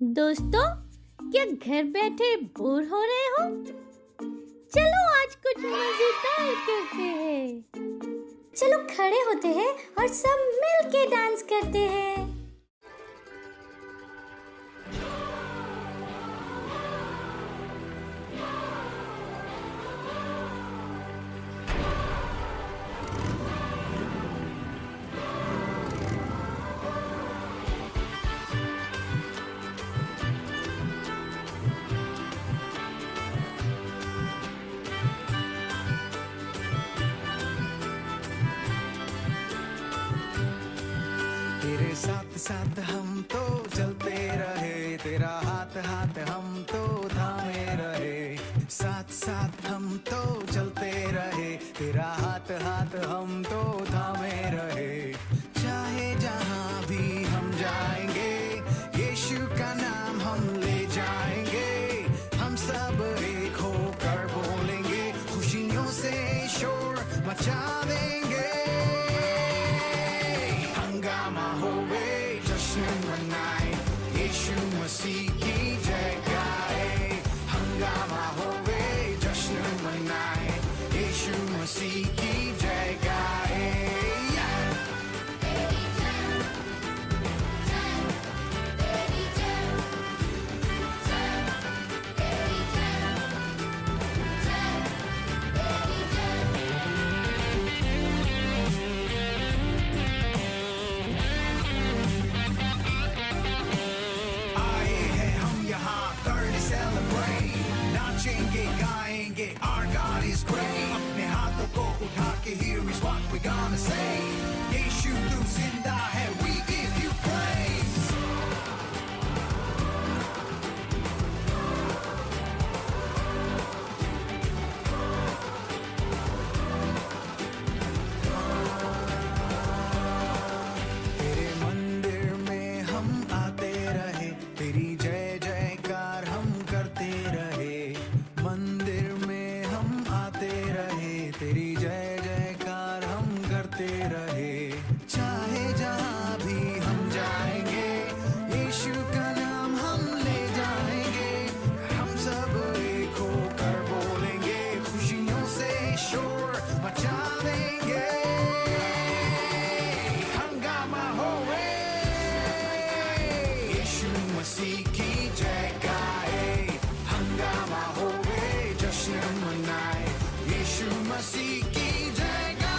दोस्तों, क्या घर बैठे बोर हो रहे हो? चलो आज कुछ मजेदार करते हैं। चलो खड़े होते हैं और सब मिल के डांस करते हैं। तेरे साथ साथ हम तो चलते रहे, तेरा हाथ हाथ हम तो थामे रहे। साथ साथ हम तो चलते रहे, तेरा हाथ हाथ हम तो थामे रहे। चाहे जहाँ भी हम जाएंगे, यीशु का नाम हम ले जाएंगे। हम सब एक होकर बोलेंगे, खुशियों से शोर मचा देंगे। हंगामा होवे, जश्न मनाए, यीशु मसीह की जय गाए। हंगामा होवे, जश्न मनाए, यीशु मसीह की जय गाए। आए हैं हम यहाँ करने celebrate, नाचेंगे गाएंगे, our God is great। अपने हाथों को उठा के here is what we gonna say, यीशु तू जिंदा है, we give you praise। तेरे मंदिर में हम आते रहे, तेरी जय जयकार हम करते रहे। मंदिर में हम आते रहे, तेरी जय जयकार हम करते रहे। चाहे जहाँ भी हम जाएंगे, यीशु का नाम हम ले जाएंगे। हम सब एक होकर बोलेंगे, खुशियों से शोर मचा देंगे। हंगामा होवे, यीशु मसीह की जय गाए। हंगामा होवे, जश्न मनाए, यीशु मसीह की जय गाए।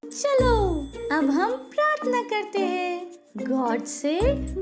चलो अब हम प्रार्थना करते हैं, गॉड से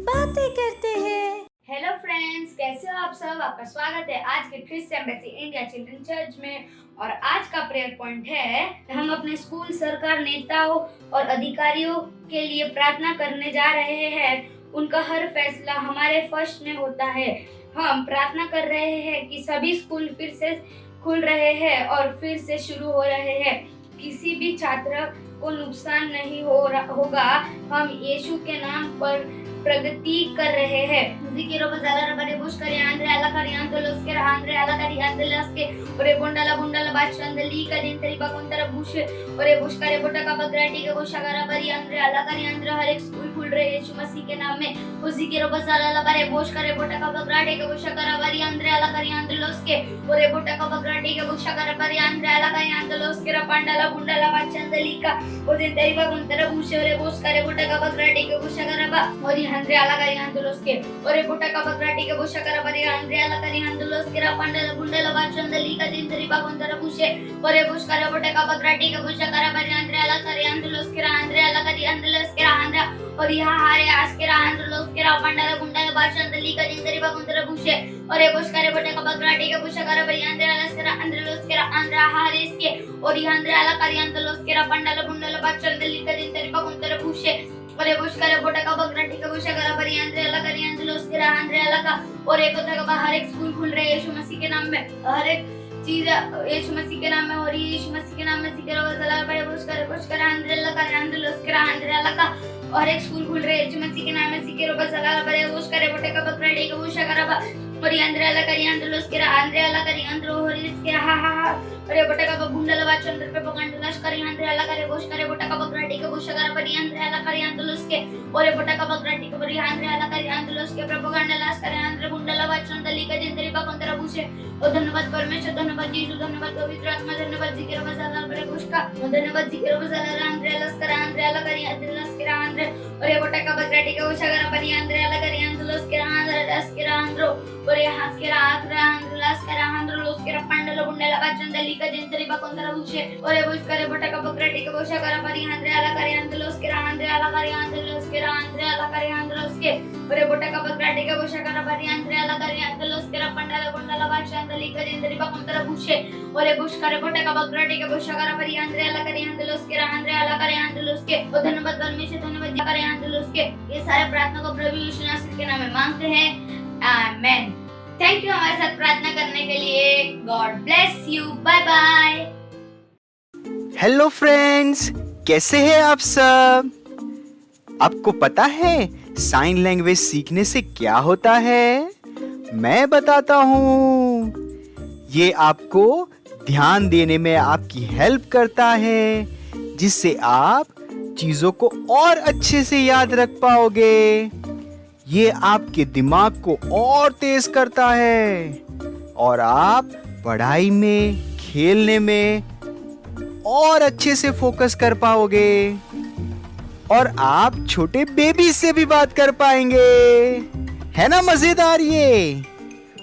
बातें करते हैं। हेलो फ्रेंड्स, कैसे हो आप सब। आपका स्वागत है आज के Christ embassy India children church में। और आज का प्रेयर पॉइंट है, हम अपने स्कूल, सरकार, नेताओं और अधिकारियों के लिए प्रार्थना करने जा रहे हैं। उनका हर फैसला हमारे फर्स्ट में होता है। हम प्रार्थना कर रहे हैं कि सभी स्कूल फिर से खुल रहे हैं और फिर से शुरू हो रहे हैं। किसी भी छात्र को नुकसान नहीं होगा। हम यीशु के नाम पर प्रगति कर रहे हैं। Zikiro bazala bare bush kari andre ala kari andolos ke andre ala kari andolos ke ore bondala bondala bachandali ka jintari bakontara bush ore bush kare bota ka bagrati ke bush agara bari andre ala kari andre हर एक school खुल रहे हैं यीशु मसीह के नाम में। Zikiro bazala bare bush kare bota ka bagrati ke bush agara bari andre ala kari andolos ke ore bota ka bagrati ke bush agara bari andre ala kari andolos ke rapandala bondala bachandali ka ore jintari bakontara bush ore bush kare bota ka bagrati ke bush agara ba ore andre ala kari andolos ke ore bota ka bagrati ke bush agara bari andre ala kari andolos ke rapandala bondala bachandali ka jintari bakontara bush ore bush kare bota ka bagrati ke bush agara bari andre ala kari andolos ke andre ala kari andolos ke andra और यहाँ हारे आस के अंदरलोस के rapandala bondala bachandali ka jintari bakontara bush ore bush kare bota ka bagrati ke bush agara bari andre ala kari andolos ke andra hares के और यहाँ andre ala kari andolos ke rapandala bondala bachandali ka jintari bakontara bush ore bush kare bota ka bagrati ke bush agara bari andre ala kari andolos ke andre ala का और एक होता है हर एक school खुल रहे हैं यीशु मसीह के नाम में। हर एक चीज यीशु मसीह के नाम में हो रही है। यीशु मसीह के नाम में जिक्र वज़ला बड़े बुश करे अंदर का और एक स्कूल खुल रहे हैं यीशु मसीह के नाम में जिक्र वज़ला बड़े बुश करे बटे का बकरा डे का बुश करा Oriandre alla cariandro lo schera andre alla cariandro horiskera ha ha ha ore botaka bagundala vachandra pe bagandala cariandre alla cari bosh care botaka bagrati ke boshagara pariandre alla cariandro lo ske ore botaka bagrati ke pariandre alla cariandro lo ske propagandala cariandre bundala vachandali ka jindri bakontara bushe ओ धन्यवाद परमेश्वर धन्यवाद यीशु धन्यवाद पवित्र आत्मा धन्यवाद जिक्र बजाला बरे खुशका धन्यवाद जिक्र बजाला आंद्रे लस्करा आंद्रे अला करी आंद्रे लस्करा आंद्रे ओरे बटका बग्राटी के उशागरा परी आंद्रे अला करी आंद्रे लस्करा आंद्रे लस्करा आंद्रो ओरे हास्करा आंद्रे आंद्रे लस्करा आंद्रो लस्करा पंडल बुंडला बचंदली का जंतरी बकोंतरा उशे ओरे बुश करे बटका बग्राटी के उशागरा परी आंद्रे अला करी आंद्रे लस्करा आंद्रे अला करी आंद्रे लस्करा आंद्रे अला करी आंद्रे लस्के ओरे बटका बग्राटी के उशागरा परी आंद्रे अला करी आंद्रे लस्करा पंडल बुंडला बचंदली Dali bakontara bushe ore bush kare botaka bagrati ke boshagara pari andre ala kare andalos ke andre ala kare andalos के ओ धन्यवाद परमेश्वर धन्यवाद करें अंदर के ये सारे प्रार्थना को प्रभु यीशु मसीह के नाम में मांगते हैं आमेन थैंक यू हमारे साथ प्रार्थना करने के लिए God bless you bye bye hello friends, कैसे हैं आप सब? आपको पता है साइन लैंग्वेज सीखने से क्या होता है? मैं बताता हूँ। ये आपको ध्यान देने में आपकी हेल्प करता है, जिससे आप चीजों को और अच्छे से याद रख पाओगे। ये आपके दिमाग को और तेज करता है और आप पढ़ाई में, खेलने में और अच्छे से फोकस कर पाओगे और आप छोटे बेबी से भी बात कर पाएंगे। है ना मजेदार ये?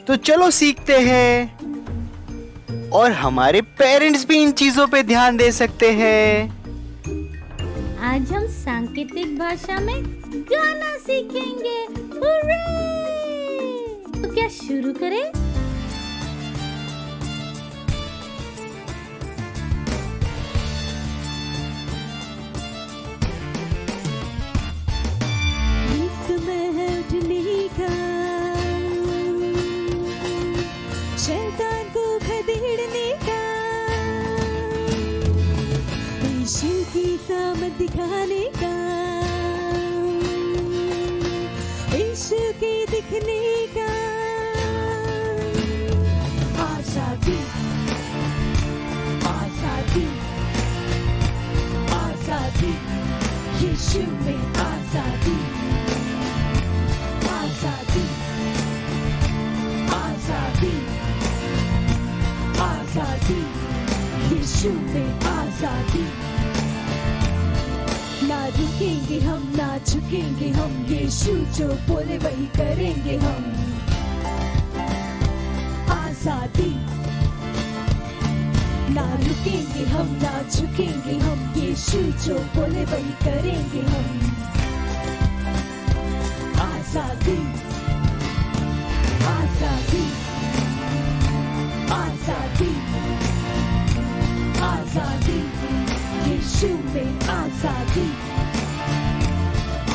तो चलो सीखते हैं और हमारे पेरेंट्स भी इन चीजों पे ध्यान दे सकते हैं। आज हम सांकेतिक भाषा में गाना सीखेंगे। हुर्रे! तो क्या शुरू करें? शैतान को खदेड़ने का, यीशु की सामत दिखाने का, यीशु के दिखने का। आजादी आजादी आजादी, यीशु में आजादी आजादी आजादी आजादी, यीशु में आजादी। ना रुकेंगे हम, ना झुकेंगे हम, यीशु जो बोले वही करेंगे हम। आजादी, ना रुकेंगे हम, ना झुकेंगे हम, यीशु जो बोले वही करेंगे हम। आजादी आजादी आजादी आजादी, यीशु में आजादी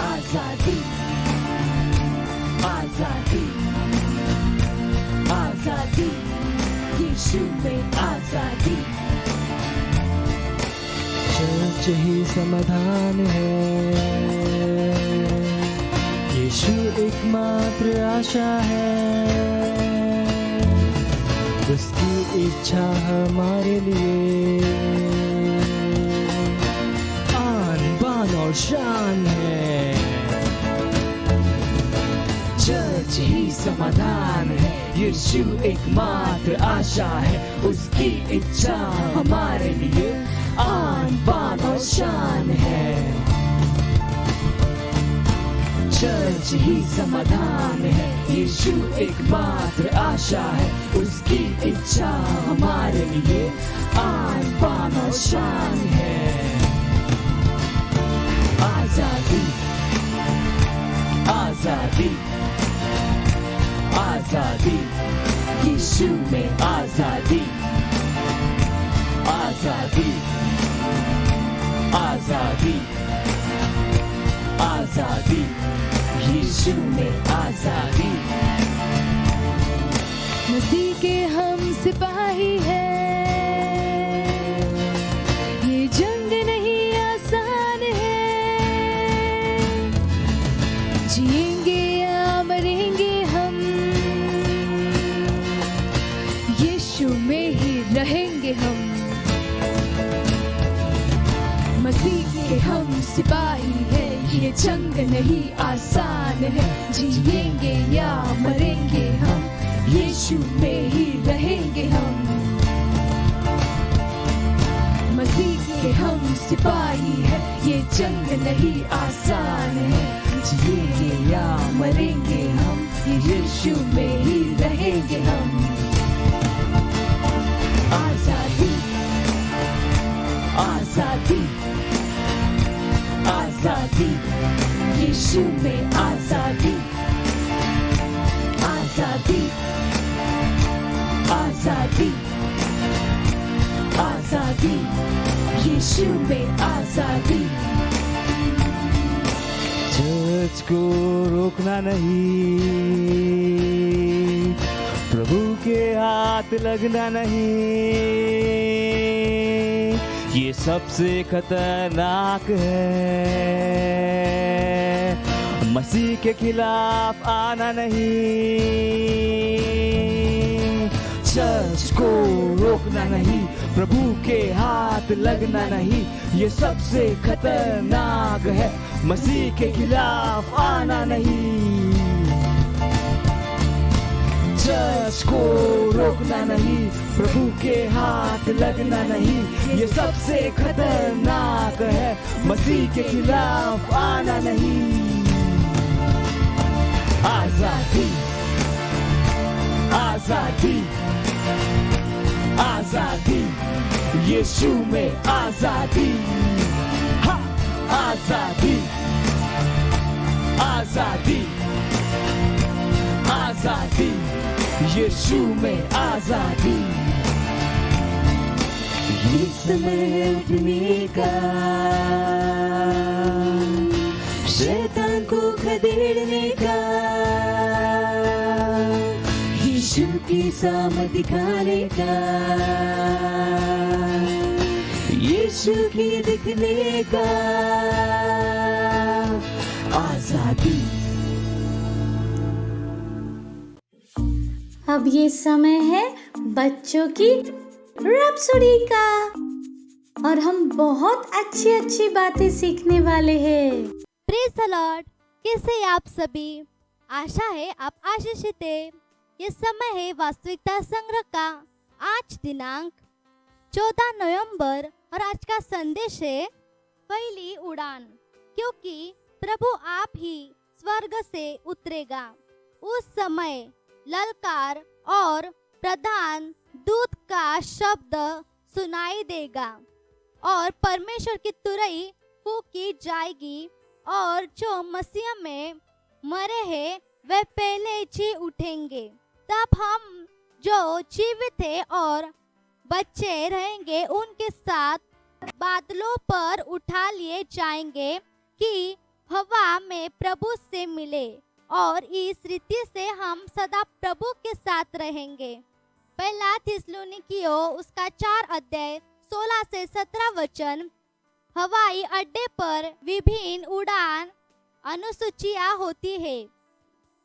आजादी आजादी आजादी, यीशु में आजादी। चर्च ही समाधान है, यीशु एकमात्र आशा है, उसकी इच्छा हमारे लिए आन बान और शान है। चर्च ही समाधान है, यीशु एकमात्र आशा है, उसकी इच्छा हमारे लिए आन बान और शान है। चर्च ही समाधान है, यीशु एकमात्र आशा है, उसकी इच्छा हमारे लिए आन बान और शान है। आजादी आजादी आजादी, यीशु में आजादी आजादी आजादी आजादी, यीशु में आजादी। मसीह के हम सिपाही हैं, ये जंग नहीं आसान है, जिएंगे या मरेंगे हम, ये जंग नहीं आसान है, जिएंगे या मरेंगे हम, यीशु में ही रहेंगे हम। मसीह के हम सिपाही है, ये जंग नहीं आसान है, जिएंगे या मरेंगे हम, यीशु में ही रहेंगे हम। आजादी आजादी आजादी, यीशु में आजादी। आजादी आजादी आजादी, यीशु में आजादी। चर्च को रोकना नहीं, प्रभु के हाथ लगना नहीं, ये सबसे खतरनाक है। मसीह के खिलाफ आना नहीं, चर्च को रोकना नहीं, प्रभु के हाथ लगना नहीं, ये सबसे खतरनाक है। मसीह के खिलाफ आना नहीं, चर्च को रोकना नहीं, प्रभु के हाथ लगना नहीं, ये सबसे खतरनाक है। मसीह के खिलाफ आना नहीं। आजादी आजादी आजादी, यीशु में आजादी। हाँ, आजादी आजादी आजादी, यीशु में आजादी। ये समय उठने का, शैतान को खदेड़ने का, यीशु की सामर्थ दिखाने का, यीशु की दिखने का। आजादी। अब ये समय है बच्चों की रैप्सोडी का, और हम बहुत अच्छी अच्छी बातें सीखने वाले हैं। Praise the Lord. कैसे हैं आप सभी? आशा है आप आशीषित हैं। ये समय है वास्तविकता संग्रह का। आज दिनांक 14 नवंबर और आज का संदेश है पहली उड़ान, क्योंकि प्रभु आप ही स्वर्ग से उतरेगा। उस समय ललकार और प्रधान दूत का शब्द सुनाई देगा और परमेश्वर की तुरही फूंकी जाएगी, और जो मसीह में मरे हैं वे पहले जी उठेंगे। तब हम जो जीवित है और बच्चे रहेंगे उनके साथ बादलों पर उठा लिए जाएंगे कि हवा में प्रभु से मिले, और इस रीति से हम सदा प्रभु के साथ रहेंगे। पहला थिस्सलुनीकियों उसका 4 अध्याय 16 से 17 वचन। हवाई अड्डे पर विभिन्न उड़ान अनुसूचियां होती है,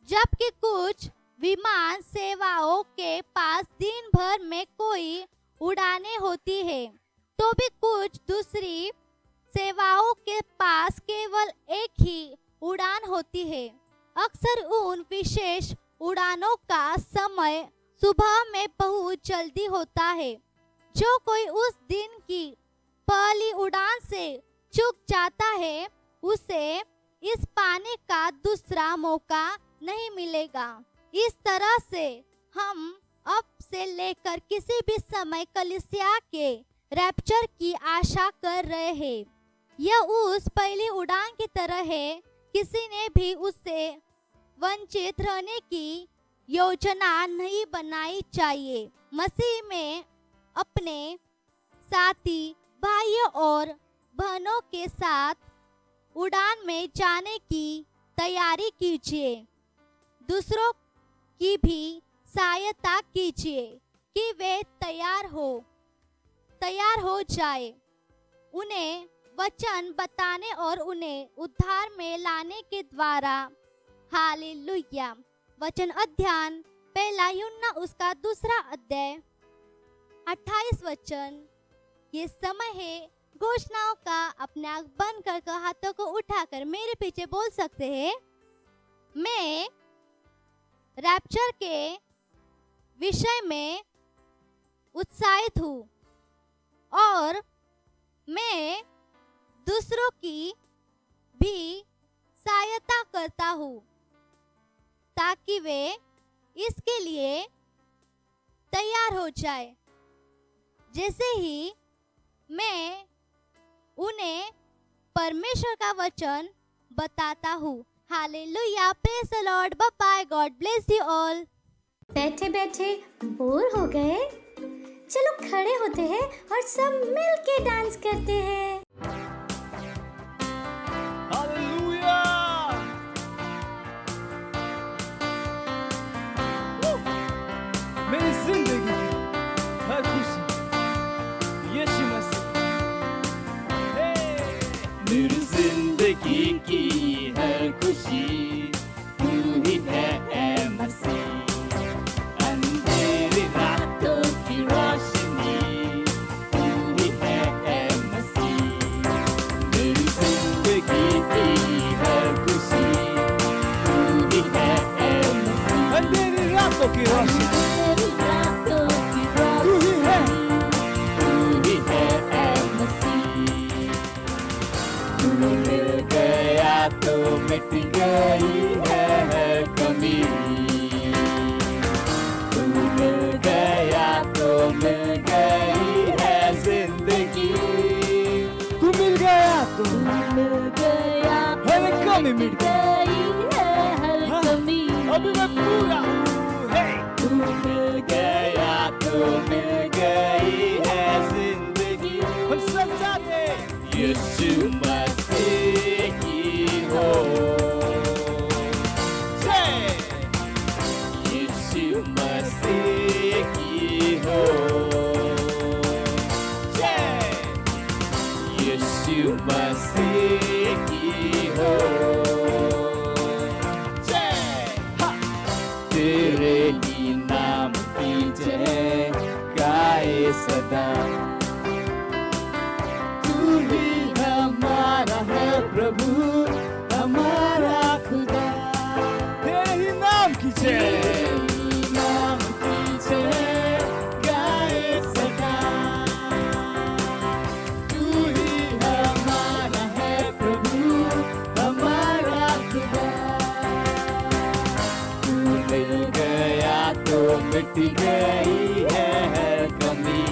जबकि कुछ विमान सेवाओं के पास दिन भर में कोई उड़ानें होती है, तो भी कुछ दूसरी सेवाओं के पास केवल एक ही उड़ान होती है। अक्सर उन विशेष उड़ानों का समय सुबह में बहुत जल्दी होता है। जो कोई उस दिन की पहली उड़ान से चूक जाता है, उसे इस पाने का दूसरा मौका नहीं मिलेगा। इस तरह से हम अब से लेकर किसी भी समय कलीसिया के रैप्चर की आशा कर रहे हैं। यह उस पहली उड़ान की तरह है। किसी ने भी उससे वंचित रहने की योजना नहीं बनाई चाहिए। मसीह में अपने साथी भाइयों और बहनों के साथ उड़ान में जाने की तैयारी कीजिए। दूसरों की भी सहायता कीजिए कि वे तैयार हो जाए। उन्हें वचन बताने और उन्हें उद्धार में लाने के द्वारा। हालेलुया। वचन अध्ययन पहला यूहन्ना उसका 2 अध्याय 28 वचन। ये समय है घोषणाओं का अपने आंख बंद कर हाथों को उठाकर मेरे पीछे बोल सकते हैं। मैं रैप्चर के विषय में उत्साहित हूँ और मैं दूसरों की भी सहायता करता हूँ ताकि वे इसके लिए तैयार हो जाए। जैसे ही मैं उन्हें परमेश्वर का वचन बताता हूँ। Hallelujah, praise the Lord, bye bye, God bless you all. बैठे बैठे बोर हो गए? चलो खड़े होते हैं और सब मिल के डांस करते हैं। हालेलुया। मेरी जिंदगी हर खुशी यीशु मसीह। मेरी जिंदगी की हर खुशी तू ही है ऐ मसीह। अंधेरी रातों की रोशनी तू ही है ऐ मसीह। मेरी जिंदगी की हर खुशी तू ही है ऐ मसीह। अंधेरी रातों की रोशनी तू ही है ऐ मसीह। तू मिल गया तो मिट गई है हर कमी। तू मिल गया तो मिल गई है जिंदगी। तू मिल गया तो हर कमी मिट गई है हर कमी। अभी मैं पूरा हूँ। हे तू मिल गया तो मिल गई है जिंदगी। हम सब चाहते यीशु मसीह की हो। जय यीशु मसीह की हो। जय यीशु मसीह की हो। जय तेरे ही नाम की जय गाए सदा। तू ही हमारा है प्रभु, हमारा खुदा। तेरे ही नाम की जय, नाम की जय गाए सदा। तू ही हमारा है प्रभु, हमारा खुदा। तू मिल गया तो मिट गई है हर कमी।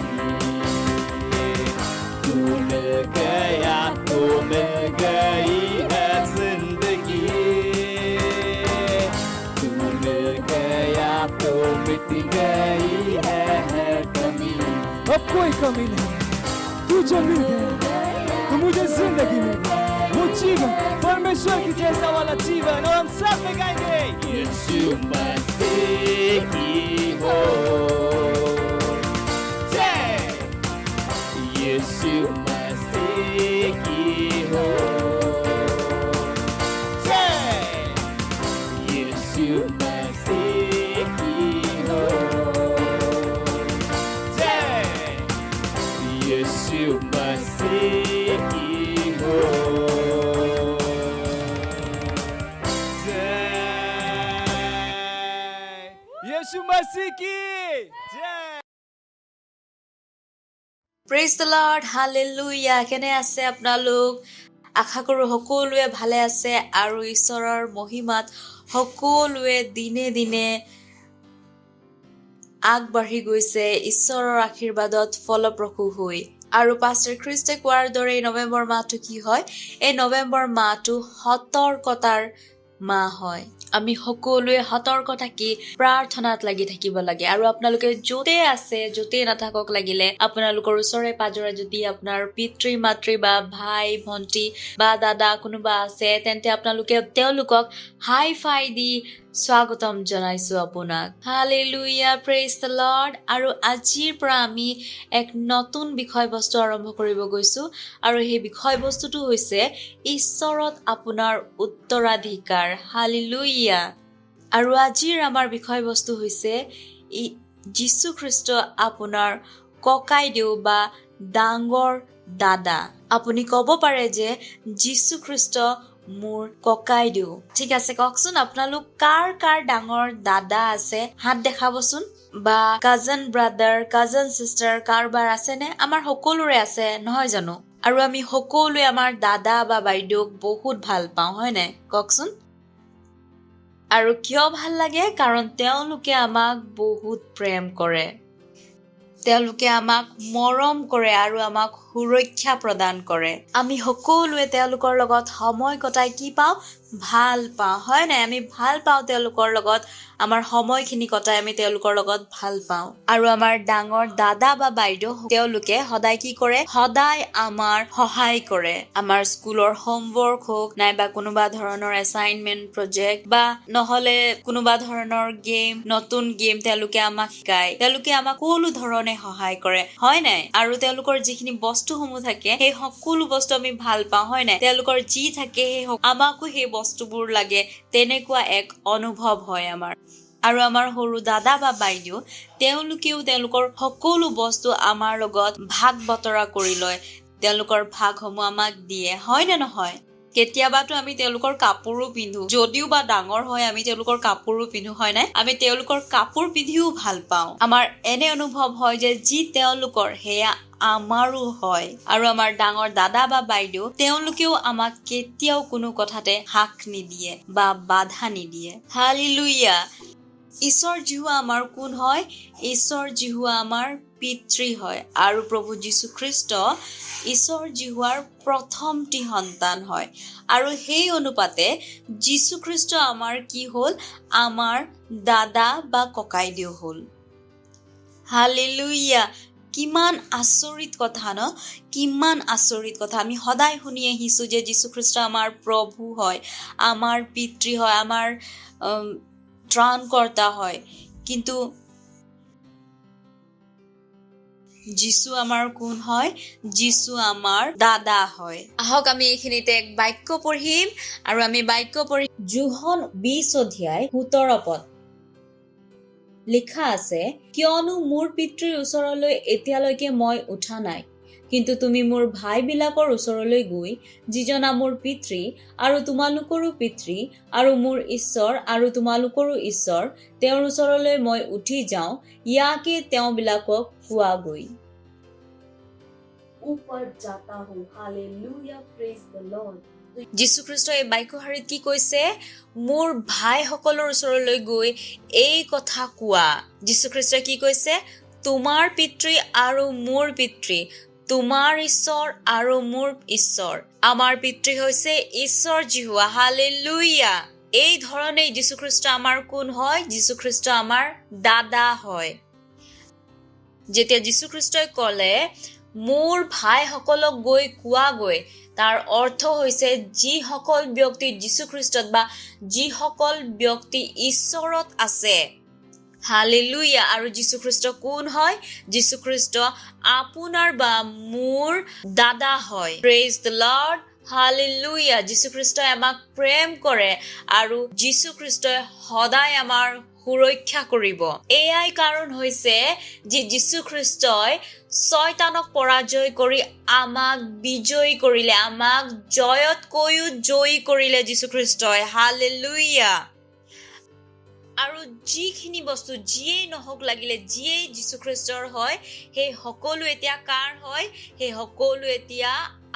तू मिल गया तो मिल गई है जिंदगी। तू मिल गया तो मिट गई है हर कमी। अब कोई कमी नहीं। तू जो मिल गया तो मुझे जिंदगी मिल गई। वो जीवन परमेश्वर की जैसा वाला जीवन। और हम सब में गाएंगे यीशु मसीह की हो। जय यीशु मसीह की हो। जय यीशु मसीह की हो। जय यीशु मसीह की हो। जय यीशु मसीह की जय। Praise the lord, hallelujah. কেনে আছে আপোনালোক? আশা কৰোঁ সকলোৱে ভালে আছে আৰু ঈশ্বৰৰ মহিমাত সকলোৱে দিনে দিনে আগবাঢ়ি গৈছে ঈশ্বৰৰ আশীৰ্বাদত ফলপ্ৰসূ হৈ। আৰু পাষ্টাৰ খ্ৰীষ্টে কোৱাৰ দৰে এই নৱেম্বৰ মাহটো কি হয়? এই নৱেম্বৰ মাহটো সতৰ্কতাৰ মাহ হয়। আমি সকলোৱে সতৰ্ক থাকি প্ৰাৰ্থনাত লাগি থাকিব লাগে। আৰু আপোনালোকে য'তে আছে য'তে নাথাকক লাগিলে আপোনালোকৰ ওচৰে পাজৰে যদি আপোনাৰ পিতৃ মাতৃ বা ভাই ভন্টি বা দাদা কোনোবা আছে তেন্তে আপোনালোকে তেওঁলোকক হাই ফাই দি স্বাগতম জনাইছো আপোনাক। Hallelujah, praise the lord. আৰু আজিৰ পৰা আমি এক নতুন বিষয়বস্তু আৰম্ভ কৰিব গৈছো আৰু সেই বিষয়বস্তুটো হৈছে ঈশ্বৰত আপোনাৰ উত্তৰাধিকাৰ। হালেলুয়া। আৰু আজিৰ আমাৰ বিষয়বস্তু হৈছে যীশু খ্ৰীষ্ট আপোনাৰ ককাইদেউ বা ডাঙৰ দাদা। আপুনি ক'ব পাৰে যে যীশু খ্ৰীষ্ট মোৰ ককাইদেউ। ঠিক আছে, কওকচোন আপোনালোক কাৰ কাৰ ডাঙৰ দাদা আছে? হাত দেখাবচোন। বা কাজন ব্ৰাদাৰ, কাজন চিষ্টাৰ কাৰোবাৰ আছেনে? আমাৰ সকলোৰে আছে, নহয় জানো? আৰু আমি সকলোৱে আমাৰ দাদা বা বাইদেউক বহুত ভাল পাওঁ, হয় নাই? কওকচোন। আৰু কিয় ভাল লাগে? কাৰণ তেওঁলোকে আমাক বহুত প্ৰেম কৰে, তেওঁলোকে আমাক মৰম কৰে আৰু আমাক সুৰক্ষা প্ৰদান কৰে। আমি সকলোৱে তেওঁলোকৰ লগত সময় কটাই কি পাওঁ? ভাল পাওঁ, হয় নাই? আমি ভাল পাওঁ তেওঁলোকৰ লগত, আমাৰ সময়খিনি কটাই আমি তেওঁলোকৰ লগত ভাল পাওঁ। আৰু আমাৰ ডাঙৰ দাদা বা বাইদেউ তেওঁলোকে সদায় কি কৰে? সদায় আমাৰ সহায় কৰে। আমাৰ স্কুলৰ হোমৱৰ্ক হওক, নাইবা কোনোবা ধৰণৰ এছাইনমেণ্ট, প্ৰজেক্ট বা নহলে কোনোবা ধৰণৰ গেম, নতুন গেম তেওঁলোকে আমাক শিকায়। তেওঁলোকে আমাক সকলো ধৰণে সহায় কৰে, হয় নাই? আৰু তেওঁলোকৰ যিখিনি বস্তুসমূহ থাকে সেই সকলো বস্তু আমি ভাল পাওঁ, হয় নাই? তেওঁলোকৰ যি থাকে আমাকো সেই বস্তুবোৰ লাগে, তেনেকুৱা এক অনুভৱ হয় আমাৰ। আৰু আমাৰ সৰু দাদা বা বাইদেউ তেওঁলোকেও তেওঁলোকৰ সকলো বস্তু আমাৰ লগত ভাগ বতৰা কৰি লয়, তেওঁলোকৰ ভাগসমূহ আমাক দিয়ে, হয় নে নহয়? কেতিয়াবাতো আমি তেওঁলোকৰ কাপোৰো পিন্ধো, যদিও বা ডাঙৰ হয় আমি তেওঁলোকৰ কাপোৰো পিন্ধো, হয় নাই? আমি তেওঁলোকৰ কাপোৰ পিন্ধিও ভাল পাওঁ। আমাৰ এনে অনুভৱ হয় যে যি তেওঁলোকৰ সেয়া আমাৰো হয়। আৰু আমাৰ ডাঙৰ দাদা বা বাইদেউ তেওঁলোকেও আমাক কেতিয়াও কোনো কথাতে হাক নিদিয়ে বা বাধা নিদিয়ে। হালেলুয়া। ঈশ্বৰ যীশু আমাৰ কোন হয়? ঈশ্বৰ যীশু আমাৰ পিতৃ হয়। আৰু প্ৰভু যীশু খ্ৰীষ্ট ঈশ্বৰ যীশুৰ প্ৰথমটি সন্তান হয়। আৰু সেই অনুপাতে যীশু খ্ৰীষ্ট আমাৰ কি হ'ল? আমাৰ দাদা বা ককাইদেউ হ'ল। হালেলুয়া। কিমান আচৰিত কথা ন? কিমান আচৰিত কথা। আমি সদায় শুনি আহিছো যে যীশু খ্ৰীষ্ট আমাৰ প্ৰভু হয়, আমাৰ পিতৃ হয়, আমাৰ ত্ৰাণকৰ্তা হয়। কিন্তু যীশু আমাৰ কোন হয়? যীশু আমাৰ দাদা হয়। আহক আমি এইখিনিতে এক বাক্য পঢ়িম, আৰু আমি বাক্য পঢ়িম যোহন 20 অধ্যায় 17 পদ। লিখা আছে, কিয়নো মোৰ পিতৃৰ ওচৰলৈ এতিয়ালৈকে মই উঠা নাই, কিন্তু তুমি মোৰ ভাইবিলাকৰ ওচৰলৈ গৈ, যিজনা মোৰ পিতৃ আৰু তোমালোকৰো পিতৃ আৰু মোৰ ঈশ্বৰ আৰু তোমালোকৰো ঈশ্বৰ, তেওঁৰ ওচৰলৈ মই উঠি যাওঁ, ইয়াকে তেওঁবিলাকক কোৱাগৈ। ऊपर जाता हूँ। Hallelujah, praise the Lord. যীশু খ্ৰীষ্ট এই বাক্যশাৰীত কি কৈছে? মোৰ ভাইসকলৰ ওচৰলৈ গৈ এই কথা কোৱা। যীশু খ্ৰীষ্টই কি কৈছে? তোমাৰ পিতৃ আৰু মোৰ পিতৃ, তোমাৰ ঈশ্বৰ আৰু মোৰ ঈশ্বৰ। আমাৰ পিতৃ হৈছে ঈশ্বৰ যীশু। হালেলুয়া। এই ধৰণেই যীশু খ্ৰীষ্ট আমাৰ কোন হয়? যীশু খ্ৰীষ্ট আমাৰ দাদা হয়। যেতিয়া যীশু খ্ৰীষ্টই ক'লে মোৰ ভাইসকলক গৈ কোৱাগৈ, তাৰ অৰ্থ হৈছে যিসকল ব্যক্তি যীশু খ্ৰীষ্টত বা যিসকল ব্যক্তি ঈশ্বৰত আছে। হালেলুয়া। আৰু যীশু খ্ৰীষ্ট কোন হয়? যীশু খ্ৰীষ্ট আপোনাৰ বা মোৰ দাদা হয়। Praise the lord. হালেলুয়া। যীশু খ্ৰীষ্টই আমাক প্ৰেম কৰে আৰু যীশু খ্ৰীষ্টই সদায় আমাৰ সুৰক্ষা কৰিব। এয়াই কাৰণ হৈছে যে যীশু খ্ৰীষ্টই শয়তানক পৰাজয় কৰি আমাক বিজয়ী কৰিলে, আমাক জয়তকৈও জয়ী কৰিলে যীশু খ্ৰীষ্টই। হালেলুয়া। আৰু যিখিনি বস্তু যিয়েই নহওক লাগিলে, যিয়েই যীশু খ্ৰীষ্টৰ হয়, সেই সকলো এতিয়া কাৰ হয়? সেই সকলো এতিয়া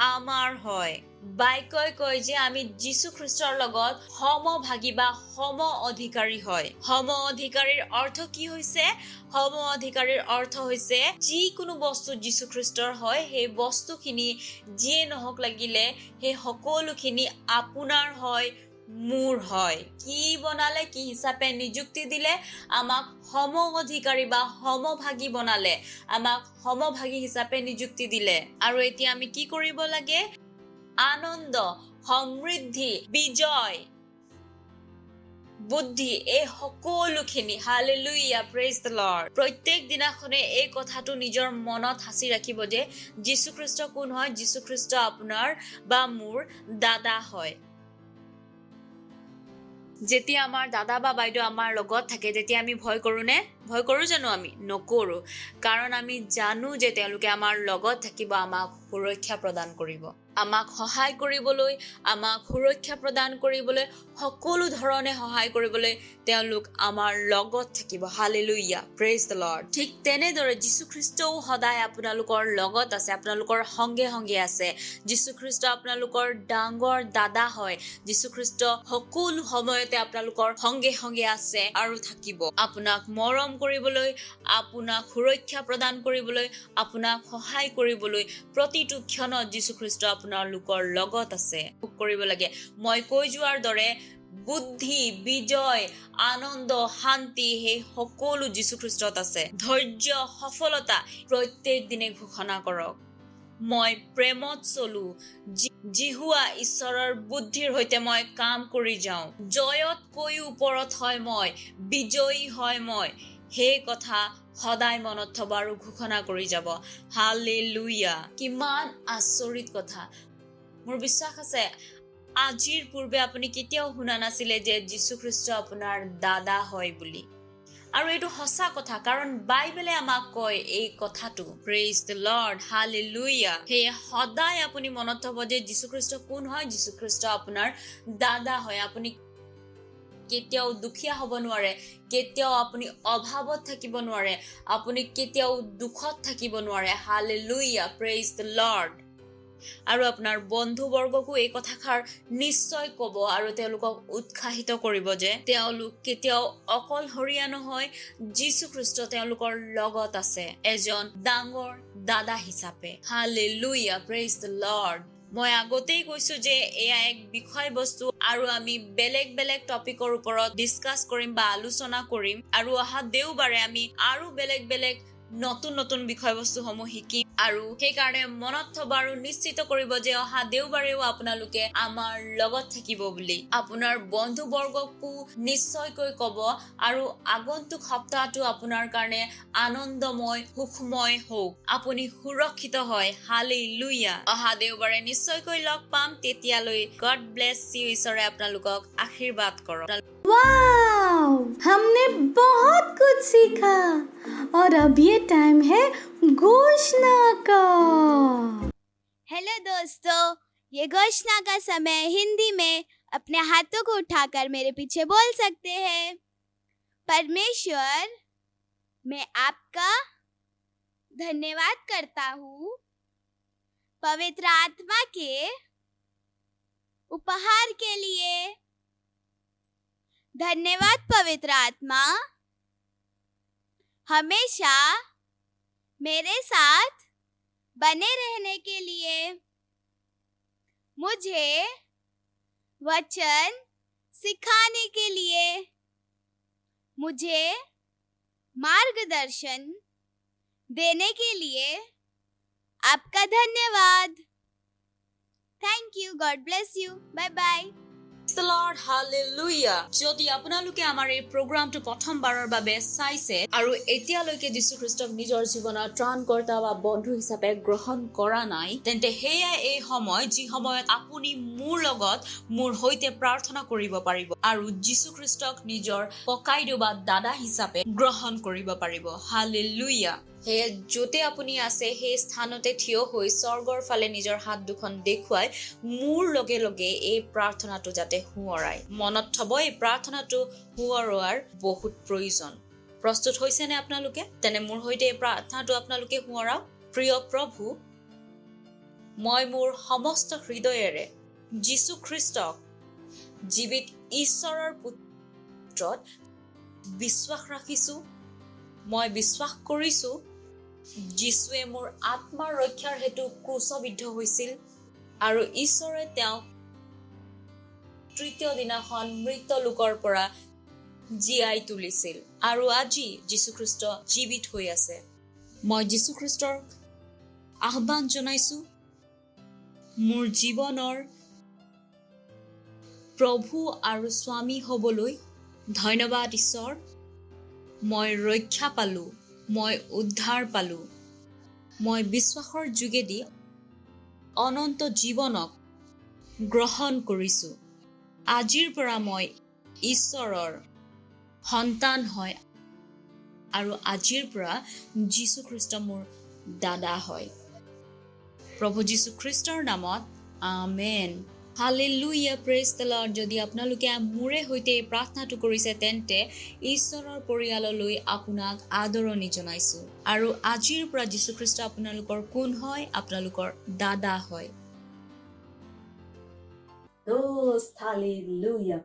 আমাৰ হয়। বাক্যই কয় যে আমি যীশু খ্ৰীষ্টৰ লগত সমভাগী বা সম অধিকাৰী হয়। সম অধিকাৰীৰ অৰ্থ কি হৈছে? সম অধিকাৰীৰ অৰ্থ হৈছে যিকোনো বস্তু যীশু খ্ৰীষ্টৰ হয়, সেই বস্তুখিনি যিয়ে নহওক লাগিলে সেই সকলোখিনি আপোনাৰ হয়, মোৰ হয়। কি বনালে? কি হিচাপে নিযুক্তি দিলে? আমাক সম অধিকাৰী বা সমভাগী বনালে, আমাক সমভাগী হিচাপে নিযুক্তি দিলে। আৰু এতিয়া আমি কি কৰিব লাগে? আনন্দ, সমৃদ্ধি, বিজয়, বুদ্ধি, এই সকলোখিনি। Hallelujah, praise the lord. প্ৰত্যেক দিনাখনে এই কথাটো নিজৰ মনত সাঁচি ৰাখিব যে যীশু খ্ৰীষ্ট কোন হয়? যীশু খ্ৰীষ্ট আপোনাৰ বা মোৰ দাদা হয়। যেতিয়া আমাৰ দাদা বা বাইদেউ আমাৰ লগত থাকে তেতিয়া আমি ভয় কৰোঁনে? ভয় কৰোঁ জানো আমি? নকৰোঁ। কাৰণ আমি জানো যে তেওঁলোকে আমাৰ লগত থাকিব, আমাক সুৰক্ষা প্ৰদান কৰিব, আমাক সহায় কৰিবলৈ, আমাক সুৰক্ষা প্ৰদান কৰিবলৈ, সকলো ধৰণে সহায় কৰিবলৈ তেওঁলোক আমাৰ লগত থাকিব। Hallelujah, praise the lord. ঠিক তেনেদৰে যীশুখ্ৰীষ্টও সদায় আপোনালোকৰ লগত আছে, আপোনালোকৰ সংগে সংগে আছে। যীশুখ্ৰীষ্ট আপোনালোকৰ ডাঙৰ দাদা হয়। যীশুখ্ৰীষ্ট সকলো সময়তে আপোনালোকৰ সংগে সংগে আছে আৰু থাকিব, আপোনাক মৰম কৰিবলৈ, আপোনাক সুৰক্ষা প্ৰদান কৰিবলৈ, আপোনাক সহায় কৰিবলৈ। প্ৰতিটো ক্ষণত যীশুখ্ৰীষ্ট আপোনালোকৰ লগত আছে। কৰিব লাগে মই কৈ যোৱাৰ দৰে বুদ্ধি, বিজয়, আনন্দ, শান্তি সেই সকলো যীশুখ্ৰীষ্টত আছে। ধৈৰ্য, সফলতা প্ৰত্যেক দিনে ঘোষণা কৰক। মই প্ৰেমত চলো, জিহুৱা ঈশ্বৰৰ বুদ্ধিৰ সৈতে মই কাম কৰি যাওঁ। জয়তকৈ ওপৰত হয় মই, বিজয়ী হয় মই। সেই কথা সদায় মনত থব আৰু ঘোষণা কৰি যাব। হালেলুয়া, কিমান আচৰিত কথা। মোৰ বিশ্বাস আছে আজিৰ পূৰ্বে আপুনি কেতিয়াও শুনা নাছিলে যে যীশুখ্ৰীষ্ট আপোনাৰ দাদা হয় বুলি। আৰু এইটো সঁচা কথা, কাৰণ বাইবেলে আমাক কয় এই কথাটো। Praise the lord, hallelujah. সেয়ে সদায় আপুনি মনত থব যে যীশুখ্ৰীষ্ট কোন হয়? যীশুখ্ৰীষ্ট আপোনাৰ দাদা হয়। আপুনি কেতিয়াও দুখীয়া হ'ব নোৱাৰে, কেতিয়াও আপুনি অভাৱত থাকিব নোৱাৰে, আপুনি কেতিয়াও দুখত থাকিব নোৱাৰে। Hallelujah, praise the lord. আৰু আপোনাৰ বন্ধুবৰ্গকো এই কথাষাৰ নিশ্চয় ক'ব আৰু তেওঁলোকক উৎসাহিত কৰিব যে তেওঁলোক কেতিয়াও অকলশৰীয়া নহয়। যীশুখ্ৰীষ্ট তেওঁলোকৰ লগত আছে, এজন ডাঙৰ দাদা হিচাপে। Hallelujah, praise the lord. মই আগতেই কৈছো যে এয়া এক বিষয়বস্তু আৰু আমি বেলেগ বেলেগ টপিকৰ ওপৰত ডিছকাছ কৰিম বা আলোচনা কৰিম। আৰু অহা দেওবাৰে আমি আৰু বেলেগ বেলেগ নতুন নতুন বিষয়বস্তুসমূহ শিকিম। আৰু সেইকাৰণে মনত থব আৰু নিশ্চিত কৰিব যে অহা দেওবাৰেও আপোনালোকে আমাৰ লগত থাকিব বুলি। আপোনাৰ বন্ধুবৰ্গকো নিশ্চয়কৈ কব আৰু আগন্তুক সপ্তাহটো আপোনাৰ কাৰণে আনন্দময়, সুখময় হওক, আপুনি সুৰক্ষিত হয়। হালেলুয়া। অহা দেওবাৰে নিশ্চয়কৈ লগ পাম। তেতিয়ালৈ গড ব্লেছ ইউ। ঈশ্বৰে আপোনালোকক আশীৰ্বাদ কৰক। वाओ, हमने बहुत कुछ सीखा और अब ये टाइम है घोषणा का। हेलो दोस्तों, ये घोषणा का समय हिंदी में अपने हाथों को उठाकर मेरे पीछे बोल सकते हैं। परमेश्वर, मैं आपका धन्यवाद करता हूँ पवित्र आत्मा के उपहार के लिए। धन्यवाद पवित्र आत्मा, हमेशा मेरे साथ बने रहने के लिए। मुझे वचन सिखाने के लिए, मुझे मार्गदर्शन देने के लिए आपका धन्यवाद। Thank you. God bless you. Bye bye. Lord, hallelujah. যদি আপোনালোকে আমাৰ এই প্ৰগ্ৰামটো প্ৰথমবাৰৰ বাবে চাইছে আৰু এতিয়ালৈকে যীশুখ্ৰীষ্টক নিজৰ জীৱনৰ ত্ৰাণকৰ্তা বা বন্ধু হিচাপে গ্ৰহণ কৰা নাই, তেন্তে সেয়া এই সময় যি সময়ত আপুনি মোৰ লগত, মোৰ সৈতে প্ৰাৰ্থনা কৰিব পাৰিব আৰু যীশুখ্ৰীষ্টক নিজৰ ককাইদেউ বা দাদা হিচাপে গ্ৰহণ কৰিব পাৰিব। হালেলুয়া। সেয়ে য'তে আপুনি আছে সেই স্থানতে থিয় হৈ স্বৰ্গৰ ফালে নিজৰ হাত দুখন দেখুৱাই মোৰ লগে লগে এই প্ৰাৰ্থনাটো যাতে সোঁৱৰাই। মনত থব, এই প্ৰাৰ্থনাটো সোঁৱৰোৱাৰ বহুত প্ৰয়োজন। প্ৰস্তুত হৈছেনে আপোনালোকে? তেনে মোৰ সৈতে এই প্ৰাৰ্থনাটো আপোনালোকে সোঁৱৰাওক। প্ৰিয় প্ৰভু, মই মোৰ সমস্ত হৃদয়েৰে যীশুখ্ৰীষ্টক জীৱিত ঈশ্বৰৰ পুত্ৰত বিশ্বাস ৰাখিছো। মই বিশ্বাস কৰিছো যীশুৱে মোৰ আত্মাৰ ৰক্ষাৰ হেতু ক্ৰুচবিদ্ধ হৈছিল আৰু ঈশ্বৰে তেওঁক তৃতীয় দিনাখন মৃত লোকৰ পৰা জীয়াই তুলিছিল আৰু আজি যীশুখ্ৰীষ্ট জীৱিত হৈ আছে। মই যীশুখ্ৰীষ্টৰ আহ্বান জনাইছো মোৰ জীৱনৰ প্ৰভু আৰু স্বামী হ'বলৈ। ধন্যবাদ ঈশ্বৰ, মই ৰক্ষা পালো, মই উদ্ধাৰ পালো। মই বিশ্বাসৰ যোগেদি অনন্ত জীৱনক গ্ৰহণ কৰিছো। আজিৰ পৰা মই ঈশ্বৰৰ সন্তান হয় আৰু আজিৰ পৰা যীশুখ্ৰীষ্ট মোৰ দাদা হয়। প্ৰভু যীশুখ্ৰীষ্টৰ নামত amen. Hallelujah, praise the lord. যদি আপোনালোকে মোৰে সৈতে এই প্ৰাৰ্থনাটো কৰিছে তেন্তে ঈশ্বৰৰ পৰিয়াললৈ আপোনাক আদৰণি জনাইছোঁ। আৰু আজিৰ পৰা যীশুখ্ৰীষ্ট আপোনালোকৰ কোন হয়? আপোনালোকৰ দাদা হয়। दोस्त हालेलुया।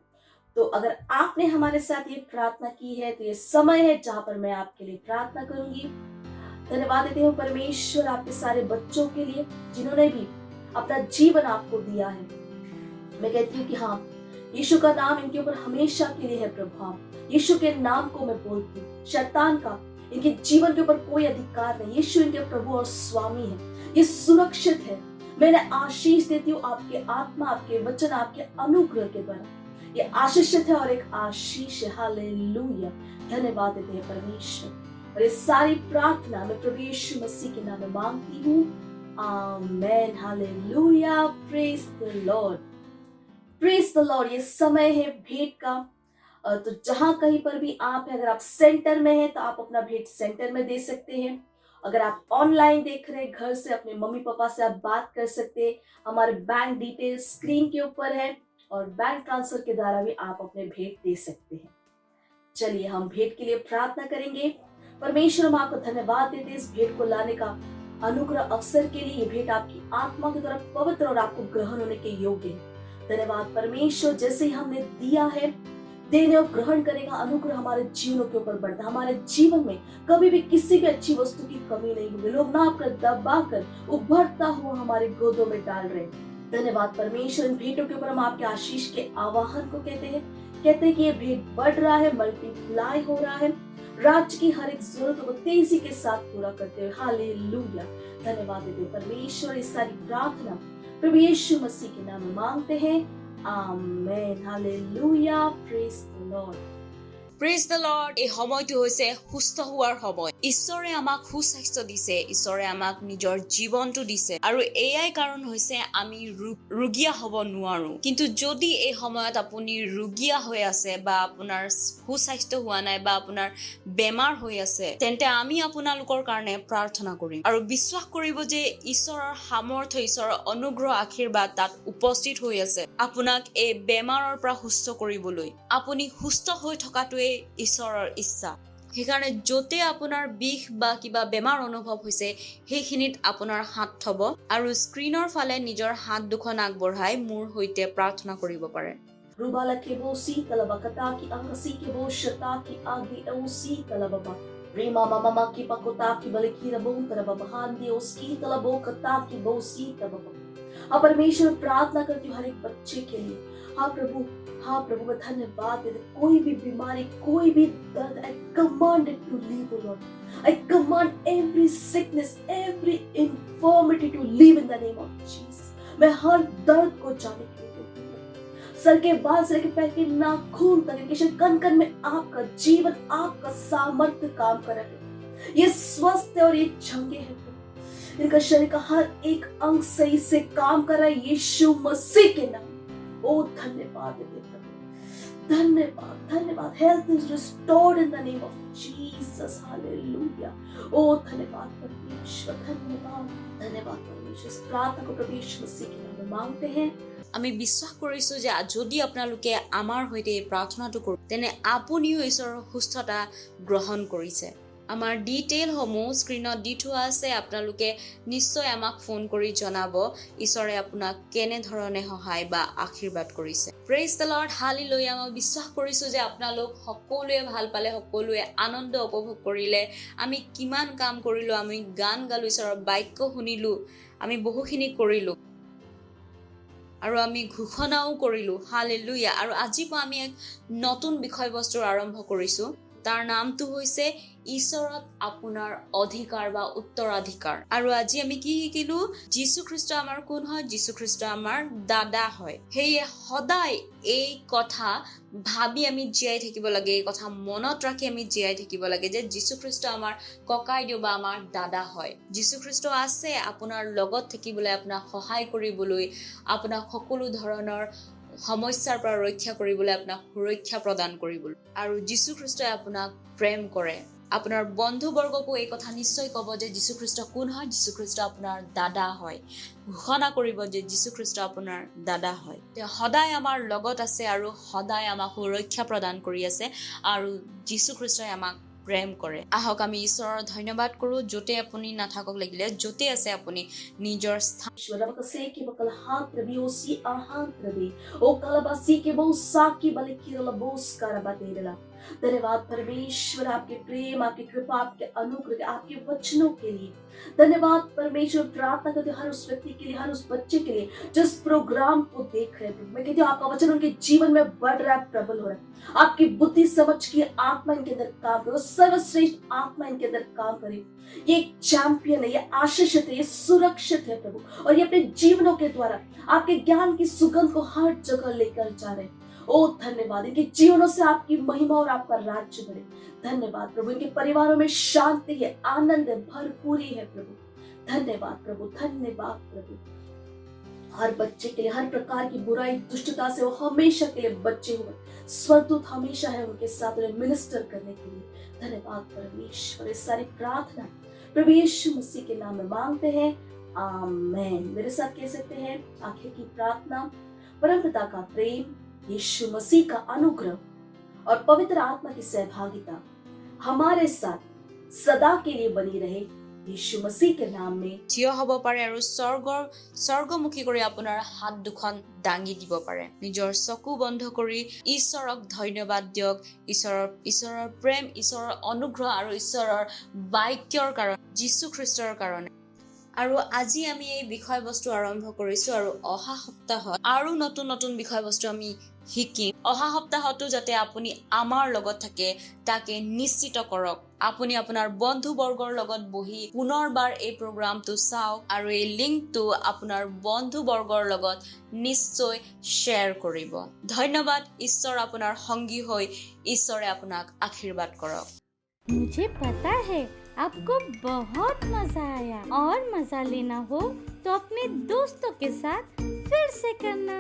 तो अगर आपने हमारे साथ ये प्रार्थना की है तो ये समय है जहां पर मैं आपके लिए प्रार्थना करूंगी। धन्यवाद देते हूँ परमेश्वर आपके सारे बच्चों के लिए जिन्होंने भी अपना जीवन आपको दिया है। मैं कहती हूँ कि हाँ, यीशु का नाम इनके ऊपर हमेशा के लिए है प्रभाव। यीशु के नाम को मैं बोलती हूँ, शैतान का इनके जीवन के ऊपर कोई अधिकार नहीं। यीशु इनके प्रभु और स्वामी है, ये सुरक्षित है। मैंने आशीष देती हूँ आपके आत्मा, आपके वचन, आपके अनुग्रह के द्वारा ये आशीषित है और एक आशीष है। हालेलुया, धन्यवाद देते हैं परमेश्वर। और ये सारी प्रार्थना मैं प्रभु यीशु मसीह के नाम में मांगती हूँ, amen. Hallelujah, praise the lord, praise the lord. ये समय है भेंट का। तो जहां कहीं पर भी आप हैं, अगर आप सेंटर में हैं तो आप अपना भेंट सेंटर में दे सकते हैं। अगर आप ऑनलाइन देख रहे हैं घर से अपने मम्मी पापा से आप बात कर सकते हैं। हमारे बैंक डिटेल स्क्रीन के ऊपर है और बैंक ट्रांसफर के द्वारा भी आप अपने भेंट दे सकते हैं। चलिए हम भेंट के लिए प्रार्थना करेंगे। परमेश्वर, हम आपको धन्यवाद देते हैं इस भेंट को लाने का अनुग्रह अवसर के लिए। ये भेंट आपकी आत्मा की तरफ पवित्र और आपको ग्रहण होने के योग्य है। धन्यवाद परमेश्वर, जैसे ही हमने दिया है देने और ग्रहण करेगा अनुग्रह हमारे जीवनों के ऊपर बढ़ता। हमारे जीवन में कभी भी किसी भी अच्छी वस्तु की कमी नहीं होगी। लोग ना आपका दबा कर उभरता हुआ हमारे गोदों में डाल रहे। धन्यवाद परमेश्वर, इन भेंटों के ऊपर हम आपके आशीष के आवाहन को कहते हैं कि ये भेंट बढ़ रहा है, मल्टीप्लाई हो रहा है, राज्य की हर एक जरूरत को तेजी के साथ पूरा करते हुए। हालेलुया, धन्यवाद देते परमेश्वर। इस सारी प्रार्थना प्रभु यीशु मसीह के नाम में मांगते हैं, amen. Hallelujah, praise the Lord. Praise the Lord. এই সময়টো হৈছে সুস্থ হোৱাৰ সময়। ঈশ্বৰে আমাক সুস্বাস্থ্য দিছে, ঈশ্বৰে আমাক নিজৰ জীৱনটো দিছে আৰু এয়াই কাৰণ হৈছে আমি ৰোগীয়া হ'ব নোৱাৰো। কিন্তু যদি এই সময়ত আপুনি ৰোগীয়া হৈ আছে বা আপোনাৰ সুস্বাস্থ্য হোৱা নাই বা আপোনাৰ বেমাৰ হৈ আছে, তেন্তে আমি আপোনালোকৰ কাৰণে প্ৰাৰ্থনা কৰিম আৰু বিশ্বাস কৰিব যে ঈশ্বৰৰ সামৰ্থ্য, ঈশ্বৰৰ অনুগ্ৰহ, আশীৰ্বাদ তাত উপস্থিত হৈ আছে আপোনাক এই বেমাৰৰ পৰা সুস্থ কৰিবলৈ। আপুনি সুস্থ হৈ থকাটোৱে ঈশ্বৰৰ ইচ্ছা। সেইকাৰণে য'তে আপোনাৰ বিষ বা কিবা বেমাৰ অনুভৱ হৈছে সেইখিনিত আপোনাৰ হাত থব আৰু স্ক্ৰীনৰ ফালে নিজৰ হাত দুখন আগবঢ়াই মোৰ সৈতে প্ৰাৰ্থনা কৰিব পাৰে। Rubala kebosi talabakata ki angasi kebo shata ki agi eusi talababa. Rima mama ki pakota ki balikira bon talababahandi oski talabo kata ki bosi talababa. हाँ परमेश्वर, प्रार्थना करती हूँ हर एक बच्चे के लिए। हाँ प्रभु मैं धन्यवाद देते। कोई भी बीमारी, कोई भी दर्द, I command it to leave, O Lord. I command every sickness, every infirmity to leave in the name of Jesus. मैं हर दर्द को जाने के लिए बोलती हूँ। सर के बाल से लेकर पैर के नाखून तक, इनके कण कण में आपका जीवन, आपका सामर्थ्य काम कर रहे हैं। ये स्वस्थ है और ये चंगे हैं। इनका शरीर का हर एक अंग सही से काम कर रहा है यीशु मसीह के नाम। ओ धन्यवाद देते प्रभु, धन्यवाद धन्यवाद। Health is restored in the name of Jesus. Hallelujah. ओ धन्यवाद परमेश्वर, धन्यवाद धन्यवाद परमेश्वर। इस प्रार्थना को प्रभु यीशु मसीह के नाम में मांगते हैं। আমি বিশ্বাস কৰিছোঁ যে যদি আপোনালোকে আমাৰ সৈতে এই প্ৰাৰ্থনাটো কৰে তেনে আপুনিও ঈশ্বৰৰ সুস্থতা গ্ৰহণ কৰিছে। আমাৰ ডিটেইলসমূহ স্ক্ৰীনত দি থোৱা আছে। আপোনালোকে নিশ্চয় আমাক ফোন কৰি জনাব ঈশ্বৰে আপোনাক কেনেধৰণে সহায় বা আশীৰ্বাদ কৰিছে। Praise the lord, hallelujah. মই বিশ্বাস কৰিছোঁ যে আপোনালোক সকলোৱে ভাল পালে, সকলোৱে আনন্দ উপভোগ কৰিলে। আমি কিমান কাম কৰিলোঁ, আমি গান গালোঁ, ঈশ্বৰৰ বাক্য শুনিলোঁ, আমি বহুখিনি কৰিলোঁ আৰু আমি ঘোষণাও কৰিলোঁ। হালেলুয়া। আৰু আজিৰ পৰা আমি এক নতুন বিষয়বস্তুৰ আৰম্ভ কৰিছোঁ। তাৰ নামটো হৈছে ঈশ্বৰত আপোনাৰ অধিকাৰ বা উত্তৰাধিকাৰ। আৰু আজি আমি কি শিকিলো? যীশুখ্ৰীষ্ট আমাৰ কোন হয়? যীশুখ্ৰীষ্ট আমাৰ দাদা হয়। সেয়ে সদায় এই কথা ভাবি আমি জীয়াই থাকিব লাগে, এই কথা মনত ৰাখি আমি জীয়াই থাকিব লাগে যে যীশুখ্ৰীষ্ট আমাৰ ককাইদেউ বা আমাৰ দাদা হয়। যীশুখ্ৰীষ্ট আছে আপোনাৰ লগত থাকিবলৈ, আপোনাক সহায় কৰিবলৈ, আপোনাক সকলো ধৰণৰ সমস্যাৰ পৰা ৰক্ষা কৰিবলৈ আপোনাক সুৰক্ষা প্ৰদান কৰিবলৈ আৰু যীশু খ্ৰীষ্টই আপোনাক প্ৰেম কৰে আপোনাৰ বন্ধুবৰ্গকো এই কথা নিশ্চয় ক'ব যে যীশু খ্ৰীষ্ট কোন হয় যীশু খ্ৰীষ্ট আপোনাৰ দাদা হয় ঘোষণা কৰিব যে যীশু খ্ৰীষ্ট আপোনাৰ দাদা হয় তেওঁ সদায় আমাৰ লগত আছে আৰু সদায় আমাক সুৰক্ষা প্ৰদান কৰি আছে আৰু যীশু খ্ৰীষ্টই আমাক প্ৰেম কৰে আহক আমি ঈশ্বৰৰ ধন্যবাদ কৰো যতে আপুনি নাথাকক লাগিলে যতে আছে আপুনি নিজৰ স্থান ईश्वर अब कसे के बकल हाथ रबी ओसी आहांत रबी ओ कलबासी के बहु साकी बले किरल बोस करबा देला धन्यवाद परमेश्वर आपके प्रेम आपकी कृपा आपके अनुग्रह आपके वचनों के लिए धन्यवाद परमेश्वर प्रार्थना करते हर उस व्यक्ति के लिए हर उस बच्चे के लिए जिस प्रोग्राम को देख रहे हैं मैं कहती हूँ आपका वचन उनके जीवन में बढ़ रहा है प्रबल हो रहा है आपकी बुद्धि समझ की आत्मा इनके अंदर काम करे सर्वश्रेष्ठ आत्मा इनके अंदर काम करे ये एक चैंपियन है ये आशीषित है ये सुरक्षित है प्रभु और ये अपने जीवनों के द्वारा आपके ज्ञान की सुगंध को हर जगह लेकर जा रहे हैं ओ धन्यवाद इनके जीवनों से आपकी महिमा और आपका राज्य बढ़े धन्यवाद प्रभु इनके परिवारों में शांति है आनंद है भरपूरी है प्रभु धन्यवाद प्रभु हर बच्चे के लिए हर प्रकार की बुराई दुष्टता से वो हमेशा के लिए बच्चे हुए स्वर्गदूत हमेशा है उनके साथ उन्हें मिनिस्टर करने के लिए धन्यवाद परमेश्वर इस सारी प्रार्थना प्रभु यीशु मसीह के नाम में मांगते हैं आमेन मेरे साथ कह सकते हैं आखिर की प्रार्थना परमपिता का प्रेम यीशु मसीह का अनुग्रह और पवित्र आत्मा की सहभागिता हमारे साथ सदा के लिए बनी रहे यीशु मसीह के नाम में থিয় হ'ব পাৰে আৰু স্বৰ্গমুখী কৰি আপোনাৰ হাত দুখন দাঙি দিব পাৰে নিজৰ চকু বন্ধ কৰি ঈশ্বৰক ধন্যবাদ দিয়ক ঈশ্বৰৰ প্ৰেম ঈশ্বৰৰ অনুগ্ৰহ আৰু ঈশ্বৰৰ বাক্যৰ কাৰণে যীশু খ্ৰীষ্টৰ কাৰণে আৰু আজি আমি এই বিষয়বস্তু আৰম্ভ কৰিছো আৰু অহা সপ্তাহত আৰু নতুন বিষয়বস্তু আমি শিকিম অহা সপ্তাহতো যাতে আপুনি আমাৰ লগত থাকে তাকে নিশ্চিত কৰক আপুনি আপোনাৰ বন্ধুবৰ্গৰ লগত বহি পুনৰবাৰ এই প্ৰগ্ৰামটো চাওক আৰু এই লিংকটো আপোনাৰ বন্ধুবৰ্গৰ লগত নিশ্চয় শ্বেয়াৰ কৰিব ধন্যবাদ ঈশ্বৰ আপোনাৰ সংগী হৈ ঈশ্বৰে আপোনাক আশীৰ্বাদ কৰক मुझे पता है आपको बहुत मजा आया और मजा लेना हो तो अपने दोस्तों के साथ फिर से करना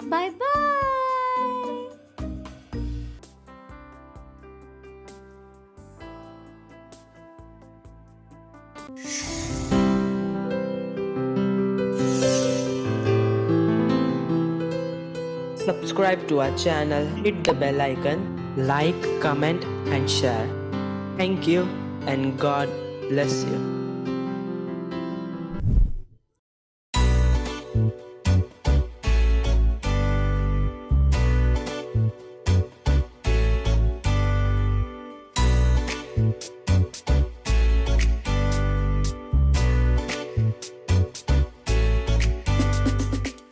bye bye Subscribe to our channel, hit the bell icon, like, comment and share. Thank you and God bless you.